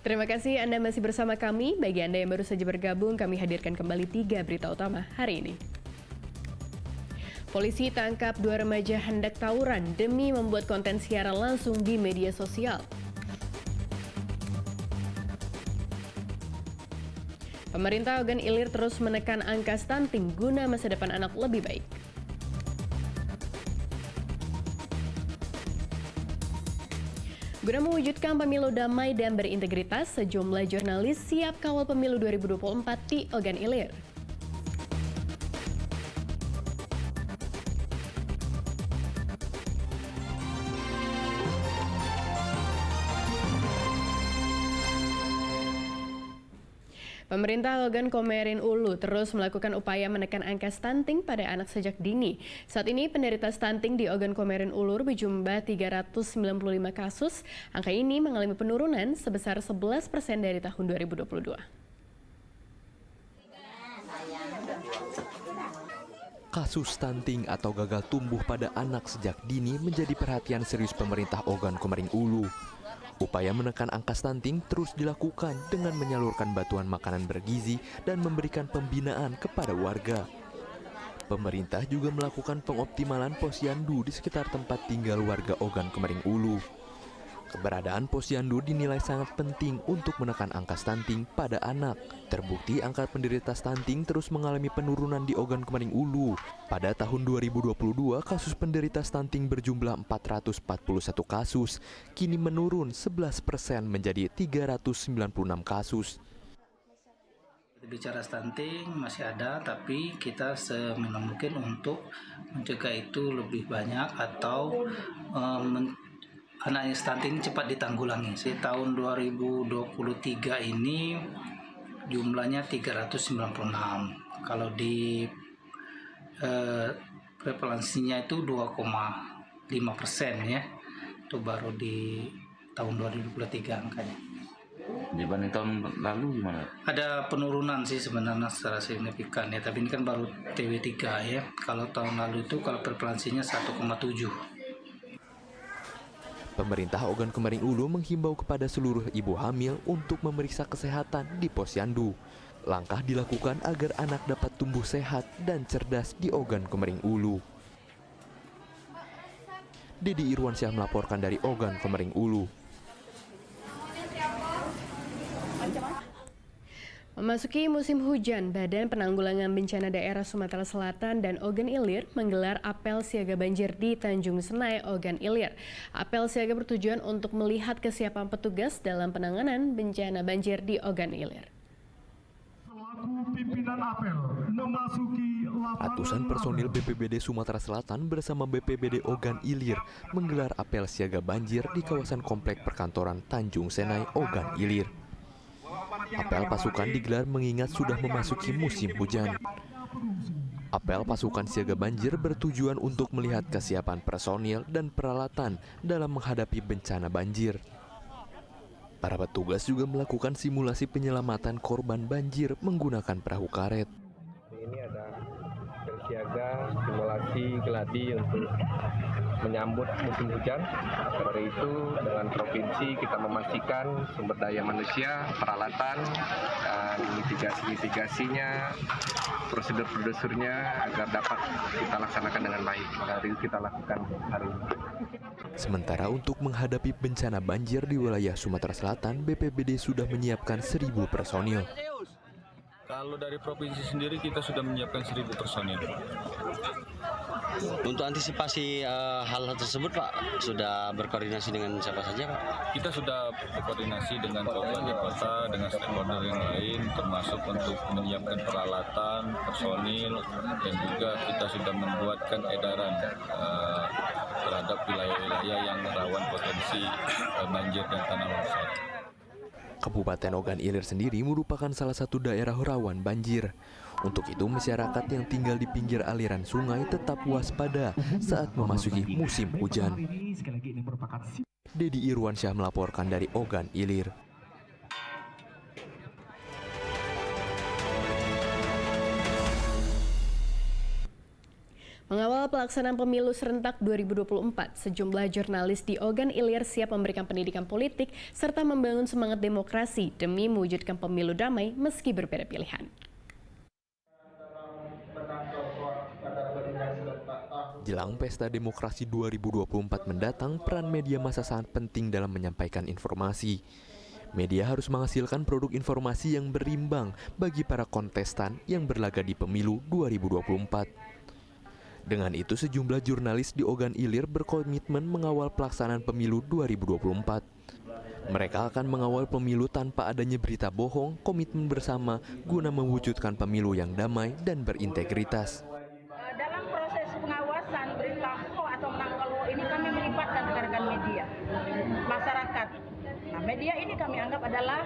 Terima kasih Anda masih bersama kami. Bagi Anda yang baru saja bergabung, kami hadirkan kembali 3 berita utama hari ini. Polisi tangkap 2 remaja hendak tawuran demi membuat konten siaran langsung di media sosial. Pemerintah Ogan Ilir terus menekan angka stunting guna masa depan anak lebih baik. Guna mewujudkan pemilu damai dan berintegritas, sejumlah jurnalis siap kawal pemilu 2024 di Ogan Ilir. Pemerintah Ogan Komering Ulu terus melakukan upaya menekan angka stunting pada anak sejak dini. Saat ini penderita stunting di Ogan Komering Ulu berjumlah 395 kasus. Angka ini mengalami penurunan sebesar 11% dari tahun 2022. Kasus stunting atau gagal tumbuh pada anak sejak dini menjadi perhatian serius pemerintah Ogan Komering Ulu. Upaya menekan angka stunting terus dilakukan dengan menyalurkan bantuan makanan bergizi dan memberikan pembinaan kepada warga. Pemerintah juga melakukan pengoptimalan posyandu di sekitar tempat tinggal warga Ogan Komering Ulu. Keberadaan posyandu dinilai sangat penting untuk menekan angka stunting pada anak. Terbukti angka penderita stunting terus mengalami penurunan di Ogan Komering Ulu. Pada tahun 2022, kasus penderita stunting berjumlah 441 kasus, kini menurun 11% menjadi 396 kasus. Bicara stunting masih ada, tapi kita seminimal mungkin untuk mencegah itu lebih banyak atau anak stunting cepat ditanggulangi. Tahun 2023 ini jumlahnya 396. Kalau di prevalensinya itu 2,5% ya. Itu baru di tahun 2023 angkanya. Dibanding tahun lalu gimana? Ada penurunan sih sebenarnya secara signifikan ya, tapi ini kan baru TW3 ya. Kalau tahun lalu itu kalau prevalensinya 1,7. Pemerintah Ogan Komering Ulu menghimbau kepada seluruh ibu hamil untuk memeriksa kesehatan di posyandu. Langkah dilakukan agar anak dapat tumbuh sehat dan cerdas di Ogan Komering Ulu. Dedi Irwansyah melaporkan dari Ogan Komering Ulu. Memasuki musim hujan, Badan Penanggulangan Bencana Daerah Sumatera Selatan dan Ogan Ilir menggelar apel siaga banjir di Tanjung Senai, Ogan Ilir. Apel siaga bertujuan untuk melihat kesiapan petugas dalam penanganan bencana banjir di Ogan Ilir. Ratusan personil BPBD Sumatera Selatan bersama BPBD Ogan Ilir menggelar apel siaga banjir di kawasan komplek perkantoran Tanjung Senai, Ogan Ilir. Apel pasukan digelar mengingat sudah memasuki musim hujan. Apel pasukan siaga banjir bertujuan untuk melihat kesiapan personil dan peralatan dalam menghadapi bencana banjir. Para petugas juga melakukan simulasi penyelamatan korban banjir menggunakan perahu karet. Ini ada siaga simulasi geladi untuk menyambut musim hujan. Dari itu dengan provinsi kita memastikan sumber daya manusia, peralatan, dan mitigasinya, prosedur-prosedurnya agar dapat kita laksanakan dengan baik. Dari itu kita lakukan hari ini. Sementara untuk menghadapi bencana banjir di wilayah Sumatera Selatan, BPBD sudah menyiapkan 1.000 personil. Kalau dari provinsi sendiri kita sudah menyiapkan 1.000 personil. Untuk antisipasi hal tersebut Pak, sudah berkoordinasi dengan siapa saja Pak? Kita sudah berkoordinasi dengan Kabupaten Kota, dengan stakeholder yang lain, termasuk untuk menyiapkan peralatan, personil, dan juga kita sudah membuatkan edaran terhadap wilayah-wilayah yang rawan potensi banjir dan tanah longsor. Kabupaten Ogan Ilir sendiri merupakan salah satu daerah rawan banjir. Untuk itu masyarakat yang tinggal di pinggir aliran sungai tetap waspada saat memasuki musim hujan. Dedi Irwansyah melaporkan dari Ogan Ilir. Mengawal pelaksanaan pemilu serentak 2024, sejumlah jurnalis di Ogan Ilir siap memberikan pendidikan politik serta membangun semangat demokrasi demi mewujudkan pemilu damai meski berbeda pilihan. Jelang Pesta Demokrasi 2024 mendatang, peran media massa sangat penting dalam menyampaikan informasi. Media harus menghasilkan produk informasi yang berimbang bagi para kontestan yang berlaga di pemilu 2024. Dengan itu, sejumlah jurnalis di Ogan Ilir berkomitmen mengawal pelaksanaan pemilu 2024. Mereka akan mengawal pemilu tanpa adanya berita bohong, komitmen bersama guna mewujudkan pemilu yang damai dan berintegritas. Dalam proses pengawasan berita hoax atau menangkal hoax ini kami melibatkan rekan-rekan media, masyarakat. Nah, media ini kami anggap adalah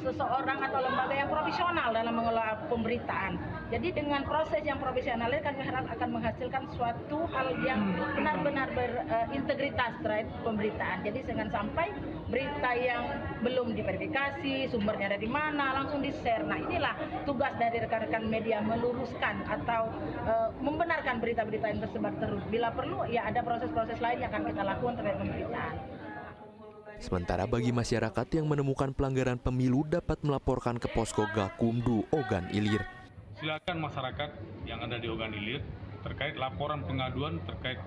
seseorang atau lembaga yang profesional dalam mengelola pemberitaan. Jadi dengan proses yang profesional ini kami harap akan menghasilkan suatu hal yang benar-benar berintegritas terkait pemberitaan. Jadi jangan sampai berita yang belum diverifikasi, sumbernya dari mana, langsung di-share. Nah, inilah tugas dari rekan-rekan media, meluruskan atau membenarkan berita-berita yang tersebar terus. Bila perlu, ya ada proses-proses lain yang akan kita lakukan terkait pemberitaan. Sementara bagi masyarakat yang menemukan pelanggaran pemilu dapat melaporkan ke Posko Gakumdu Ogan Ilir. Silakan masyarakat yang ada di Ogan Ilir terkait laporan pengaduan terkait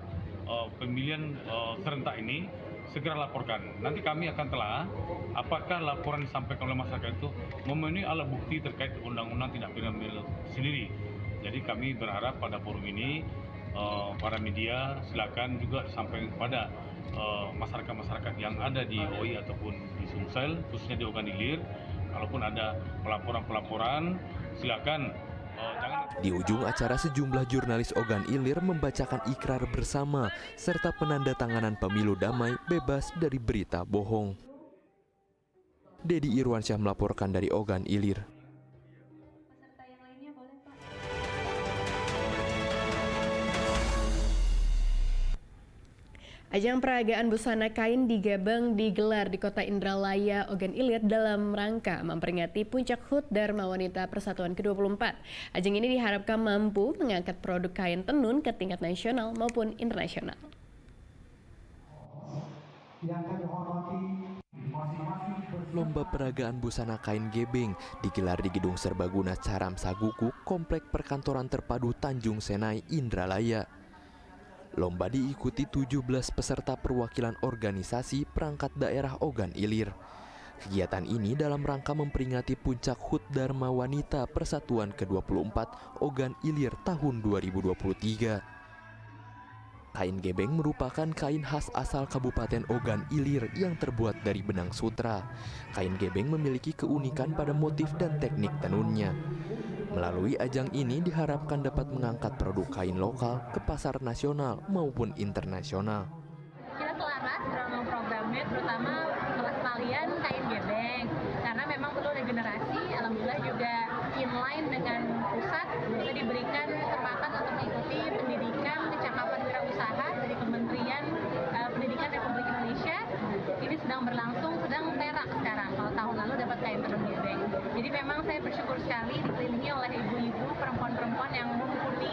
pemilihan serentak ini segera laporkan. Nanti kami akan telah apakah laporan disampaikan oleh masyarakat itu memenuhi alat bukti terkait undang-undang tindak pidana pemilu sendiri. Jadi kami berharap pada forum ini para media silakan juga disampaikan kepada masyarakat-masyarakat yang ada di OI ataupun di Sumsel, khususnya di Ogan Ilir. Kalaupun ada pelaporan-pelaporan, silakan. Di ujung acara, sejumlah jurnalis Ogan Ilir membacakan ikrar bersama serta penandatanganan pemilu damai bebas dari berita bohong. Dedi Irwansyah melaporkan dari Ogan Ilir. Ajang peragaan busana kain di Gebang digelar di Kota Indralaya, Ogan Ilir dalam rangka memperingati Puncak HUT Dharma Wanita Persatuan ke-24. Ajang ini diharapkan mampu mengangkat produk kain tenun ke tingkat nasional maupun internasional. Lomba peragaan busana kain gebeng digelar di Gedung Serbaguna Caram Saguku, Komplek Perkantoran Terpadu Tanjung Senai, Indralaya. Lomba diikuti 17 peserta perwakilan organisasi perangkat daerah Ogan Ilir. Kegiatan ini dalam rangka memperingati Puncak HUT Dharma Wanita Persatuan ke-24 Ogan Ilir tahun 2023. Kain gebeng merupakan kain khas asal Kabupaten Ogan Ilir yang terbuat dari benang sutra. Kain gebeng memiliki keunikan pada motif dan teknik tenunnya. Melalui ajang ini diharapkan dapat mengangkat produk kain lokal ke pasar nasional maupun internasional. Kita selaras dalam programnya, terutama pelestarian kain gebeng, karena memang perlu regenerasi. Alhamdulillah juga inline dengan pusat, bisa diberikan kesempatan untuk mengikuti pendidikan kecakapan wirausaha dari Kementerian Pendidikan Republik Indonesia. Ini sedang berlangsung, sedang perak sekarang. Kalau tahun lalu dapat kain tenun gebeng. Jadi memang saya bersyukur sekali dikelilingi oleh ibu-ibu, perempuan-perempuan yang mumpuni,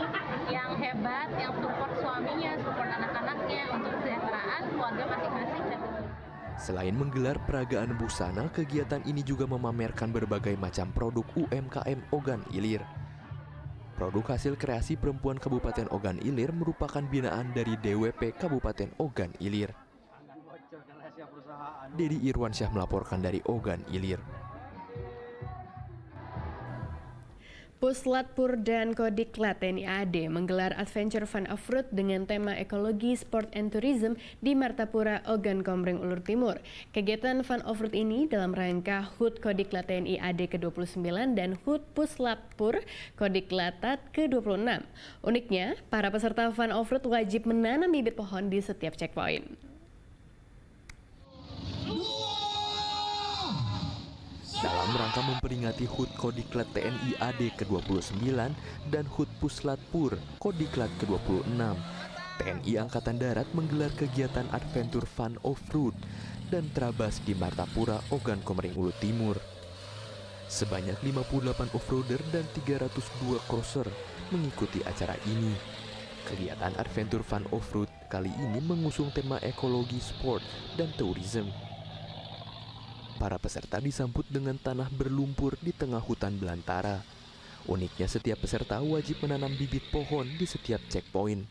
yang hebat, yang support suaminya, support anak-anaknya untuk kesejahteraan keluarga masing-masing. Selain menggelar peragaan busana, kegiatan ini juga memamerkan berbagai macam produk UMKM Ogan Ilir. Produk hasil kreasi perempuan Kabupaten Ogan Ilir merupakan binaan dari DWP Kabupaten Ogan Ilir. Dedi Irwansyah melaporkan dari Ogan Ilir. Puslatpur dan Kodiklat TNI AD menggelar Adventure Fun Off-Road dengan tema ekologi, sport and tourism di Martapura, Ogan Komering Ulur Timur. Kegiatan Fun Off-Road ini dalam rangka HUT Kodiklat TNI AD ke-29 dan HUT Puslatpur Kodiklat ke-26. Uniknya, para peserta Fun Off-Road wajib menanam bibit pohon di setiap checkpoint. Dalam rangka memperingati HUT Kodiklat TNI AD ke-29 dan HUT Puslatpur Kodiklat ke-26, TNI Angkatan Darat menggelar kegiatan Adventure Fun Off-Road dan Trabas di Martapura, Ogan Komering Ulu Timur. Sebanyak 58 off-roader dan 302 crosser mengikuti acara ini. Kegiatan Adventure Fun Off-Road kali ini mengusung tema ekologi, sport, dan tourism. Para peserta disambut dengan tanah berlumpur di tengah hutan belantara. Uniknya setiap peserta wajib menanam bibit pohon di setiap checkpoint.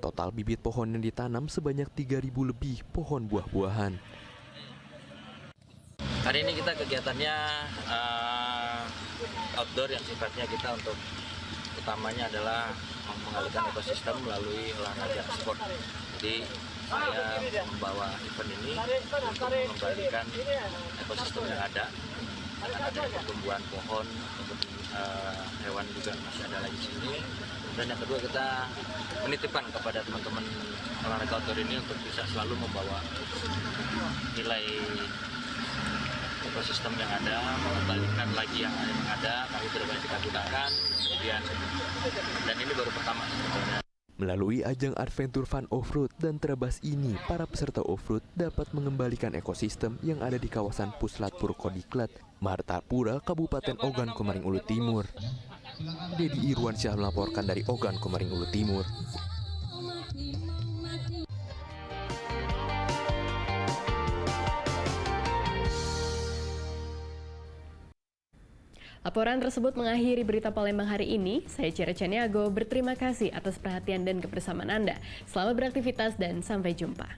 Total bibit pohon yang ditanam sebanyak 3.000 lebih pohon buah-buahan. Hari ini kita kegiatannya outdoor yang sifatnya kita untuk utamanya adalah mengalihkan ekosistem melalui olahraga sport. Jadi saya membawa event ini untuk mengembalikan ekosistem yang ada dengan adanya pertumbuhan pohon, hewan juga masih ada lagi di sini. Dan yang kedua kita menitipkan kepada teman-teman olahraga outdoor ini untuk bisa selalu membawa nilai ekosistem yang ada, mengembalikan lagi yang ada, kami sudah banyak kita gunakan, kemudian dan ini baru pertama sebetulnya. Melalui ajang Adventure Fun Off-Road dan Terabas ini, para peserta off-road dapat mengembalikan ekosistem yang ada di kawasan Puslat Purkodiklat, Martapura, Kabupaten Ogan Komering Ulu Timur. Dedi Irwansyah melaporkan dari Ogan Komering Ulu Timur. Laporan tersebut mengakhiri berita Palembang hari ini. Saya Cira Caniago berterima kasih atas perhatian dan kebersamaan Anda. Selamat beraktivitas dan sampai jumpa.